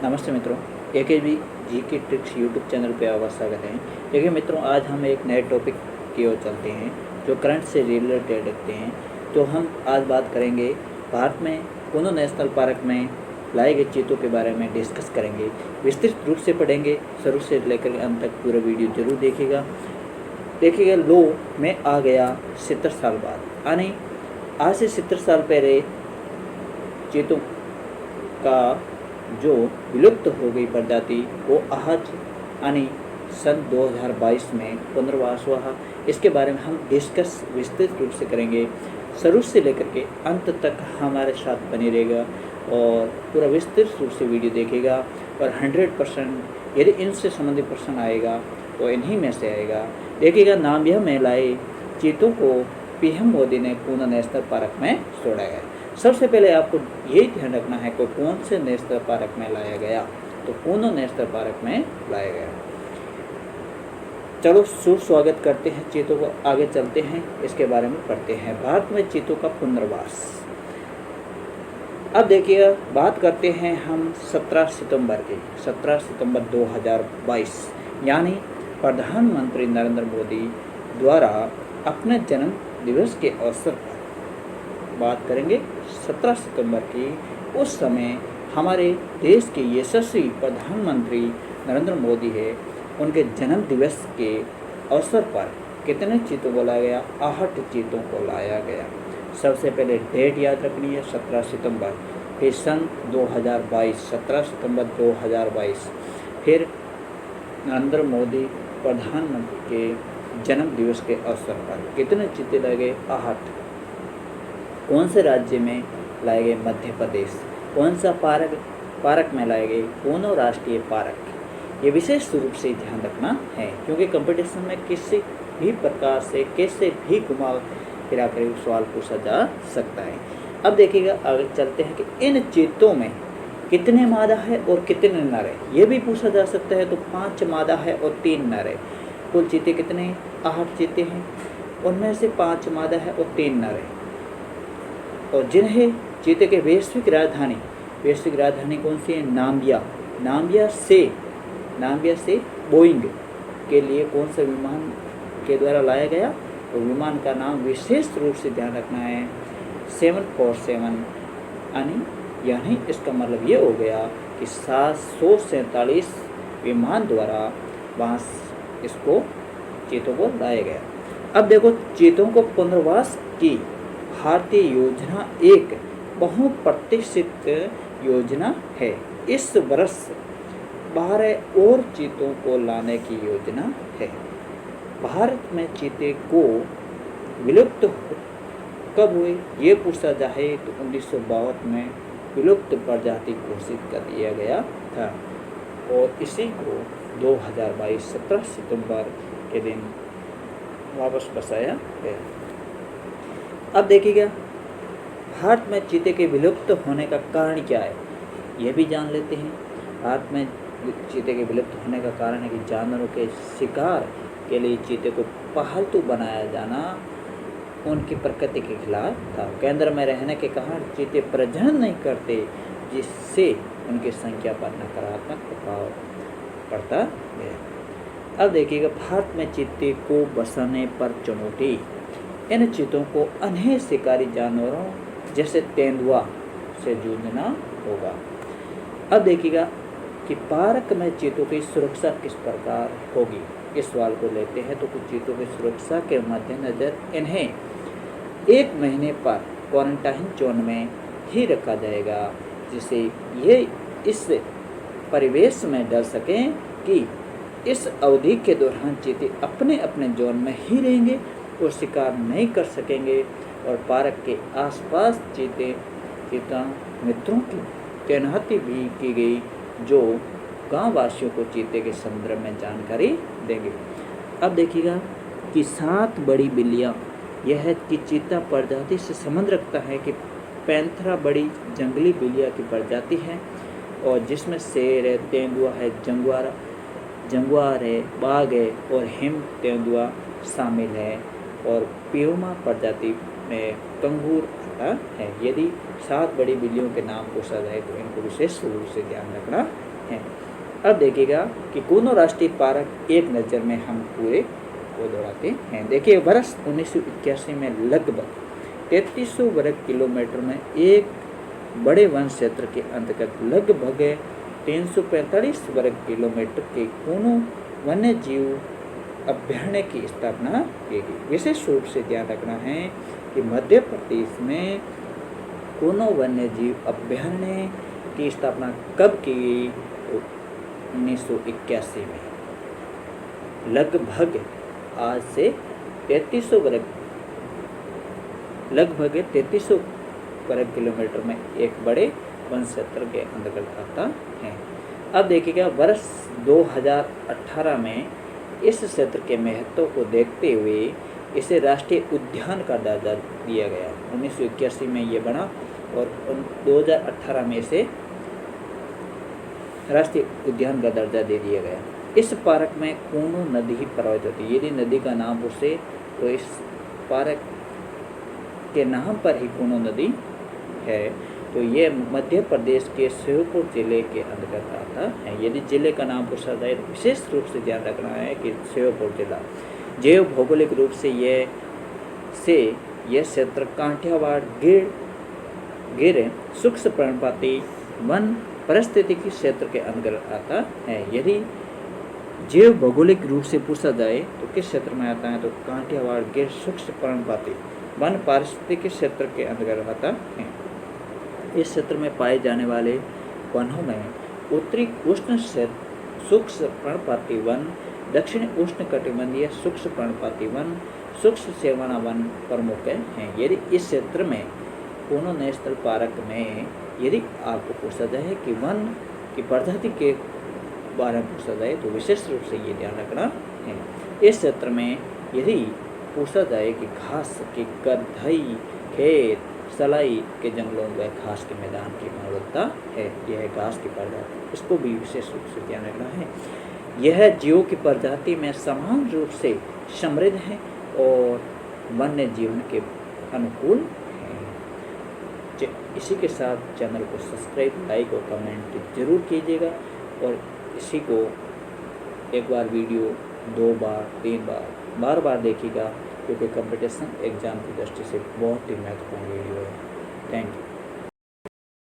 नमस्ते मित्रों, AKB जी के ट्रिक्स यूट्यूब चैनल पे आपका स्वागत है। देखिए मित्रों, आज हम एक नए टॉपिक की ओर चलते हैं जो करंट से रिलेटेड रखते हैं। तो हम आज बात करेंगे भारत में कूनो नेशनल पार्क में लाए गए चीतों के बारे में डिस्कस करेंगे। विस्तृत रूप से पढ़ेंगे, शुरू से लेकर अंत तक पूरा वीडियो जरूर देखिएगा। लो मैं आ गया 70 साल बाद, यानी आज से 70 साल पहले चीतों का जो विलुप्त हो गई प्रजाति वो आज यानी सन 2022 में पुनर्वास हुआ। इसके बारे में हम डिस्कस विस्तृत रूप से करेंगे। शुरू से लेकर के अंत तक हमारे साथ बने रहेगा और पूरा विस्तृत रूप से वीडियो देखेगा। और 100% यदि इनसे संबंधित प्रश्न आएगा तो इन्हीं में से आएगा। देखिएगा, नामिया में लाए चीतों को PM मोदी ने कूनो नेशनल पार्क में छोड़ा गया। सबसे पहले आपको यही ध्यान रखना है कि कौन से नेशनल पार्क में लाया गया, तो कूनो नेशनल पार्क में लाया गया। चलो सुस्वागत करते हैं चीतों को, आगे चलते हैं, इसके बारे में पढ़ते हैं। भारत में चीतों का पुनर्वास। अब देखिए, बात करते हैं हम 17 सितंबर की, 17 सितंबर 2022, यानी प्रधानमंत्री नरेंद्र मोदी द्वारा अपने जन्म दिवस के अवसर पर बात करेंगे 17 सितंबर की। उस समय हमारे देश के यशस्वी प्रधानमंत्री नरेंद्र मोदी है, उनके जन्म दिवस के अवसर पर कितने चीतों को लाया गया? 8 चीतों को लाया गया। सबसे पहले डेट याद रखनी है, 17 सितंबर, फिर सन 2022, 17 सितंबर 2022, फिर नरेंद्र मोदी प्रधानमंत्री के जन्म दिवस के अवसर पर कितने चीते लाए गए? 8। कौन से राज्य में लाए गए? मध्य प्रदेश। कौन सा पार्क में लाए गए? कूनो राष्ट्रीय पार्क। ये विशेष रूप से ध्यान रखना है, क्योंकि कंपटीशन में किसी भी प्रकार से कैसे भी घुमा फिरा कर सवाल पूछा जा सकता है। अब देखिएगा, आगे चलते हैं कि इन चीतों में कितने मादा है और कितने नर है, ये भी पूछा जा सकता है। तो 5 मादा है और 3 नर है। कुल चीते कितने? 8 चीते हैं, उनमें से 5 मादा है और 3 नर है। और जिन्हें चीते के वैश्विक राजधानी कौन सी है? नाम्बिया से बोइंग के लिए कौन सा विमान के द्वारा लाया गया? तो विमान का नाम विशेष रूप से ध्यान रखना है, 747, यानी इसका मतलब ये हो गया कि 747 विमान द्वारा वहाँ इसको चीतों को लाया गया। अब देखो, चीतों को पुनर्वास की भारतीय योजना एक बहुप्रतीक्षित योजना है। इस वर्ष 12 और चीतों को लाने की योजना है। भारत में चीते को विलुप्त कब हुए ये पूछा जाए तो 1962 में विलुप्त प्रजाति घोषित कर दिया गया था और इसी को 2022 17 सितंबर के दिन वापस बसाया गया। अब देखिएगा, भारत में चीते के विलुप्त होने का कारण क्या है, यह भी जान लेते हैं। भारत में चीते के विलुप्त होने का कारण है कि जानवरों के शिकार के लिए चीते को पालतू बनाया जाना उनकी प्रकृति के खिलाफ था। केंद्र में रहने के कारण चीते प्रजनन नहीं करते, जिससे उनकी संख्या पर नकारात्मक प्रभाव पड़ता है। अब देखिएगा, भारत में चीते को बसाने पर चुनौती। इन चीतों को अन्य शिकारी जानवरों जैसे तेंदुआ से जूझना होगा। अब देखिएगा कि पार्क में चीतों की सुरक्षा किस प्रकार होगी, इस सवाल को लेते हैं। तो कुछ चीतों की सुरक्षा के मद्देनजर इन्हें 1 महीने पर क्वारंटाइन जोन में ही रखा जाएगा, जिससे ये इस परिवेश में डर सकें कि इस अवधि के दौरान चीते अपने अपने जोन में ही रहेंगे और शिकार नहीं कर सकेंगे। और पार्क के आसपास चीता मित्रों की तैनाती भी की गई, जो गांव वासियों को चीते के संदर्भ में जानकारी देंगे। अब देखिएगा कि 7 बड़ी बिल्लियां, यह कि चीता प्रजाति से संबंध रखता है कि पैंथरा बड़ी जंगली बिल्लियां की प्रजाति है, और जिसमें शेर है, तेंदुआ है, जंगुआर है, बाघ है और हिम तेंदुआ शामिल है। और पियोमा प्रजाति में कंगूर आता है। यदि 7 बड़ी बिल्लियों के नाम पूछा जाए तो इनको विशेष रूप से ध्यान रखना हैं। अब देखिएगा कि कौनों राष्ट्रीय पार्क एक नज़र में हम पूरे को दौड़ाते हैं। देखिए वर्ष 1981 में लगभग 3300 वर्ग किलोमीटर में एक बड़े वन क्षेत्र के अंतर्गत लगभग 345 वर्ग किलोमीटर के कौनों वन्य जीव अभ्यारण्य की स्थापना की गई। विशेष रूप से ध्यान रखना है कि मध्य प्रदेश में कौनों वन्य जीव अभ्यारण्य की स्थापना कब की गई? 1981 में। लगभग आज से 3300 वर्ग किलोमीटर में एक बड़े वन क्षेत्र के अंतर्गत आता है। अब देखिएगा वर्ष 2018 में इस क्षेत्र के महत्व को देखते हुए इसे राष्ट्रीय उद्यान का दर्जा दिया गया। 1981 में ये बना और 2018 में इसे राष्ट्रीय उद्यान का दर्जा दे दिया गया। इस पार्क में कौनों नदी प्रवाहित होती है। यदि नदी का नाम पूछे तो इस पार्क के नाम पर ही कौनों नदी है, तो ये मध्य प्रदेश के श्योपुर जिले के अंतर्गत आता है। यदि जिले का नाम पूछा जाए तो विशेष रूप से ध्यान रखना है कि श्योपुर जिला जैव भौगोलिक रूप से यह क्षेत्र कांठियावाड़ गिर सूक्ष्म पर्णपाती वन पारिस्थितिकी क्षेत्र के अंतर्गत आता है। यदि जैव भौगोलिक रूप से पूछा जाए तो किस क्षेत्र में आता है, तो कांठियावाड़ गिर सूक्ष्म पर्णपाती वन पारिस्थितिकी क्षेत्र के अंतर्गत आता है। इस क्षेत्र में पाए जाने वाले वनों में उत्तरी उष्ण सूक्ष्म पर्णपाती वन, दक्षिण उष्ण कटिबंधीय सूक्ष्म पर्णपाती वन, सूक्ष्म सेवाना वन प्रमुख हैं। यदि इस क्षेत्र में कौनों नेशनल पार्क में यदि आपको पूछा जाए कि वन की प्रजाति के बारे में पूछा जाए तो विशेष रूप से ये ध्यान रखना है। इस क्षेत्र में यदि पूछा जाए कि घास की करधई, खेत, सलाई के जंगलों व घास के मैदान की गुणवत्ता है, यह घास की प्रजाति, इसको भी विशेष रूप से ध्यान रखना है। यह जीवों की प्रजाति में समान रूप से समृद्ध है और वन्य जीवन के अनुकूल है। इसी के साथ चैनल को सब्सक्राइब, लाइक और कमेंट जरूर कीजिएगा और इसी को एक बार वीडियो 2 बार 3 बार बार देखिएगा, क्योंकि कंपटीशन एग्जाम की दृष्टि से बहुत ही महत्वपूर्ण वीडियो है। Thank you.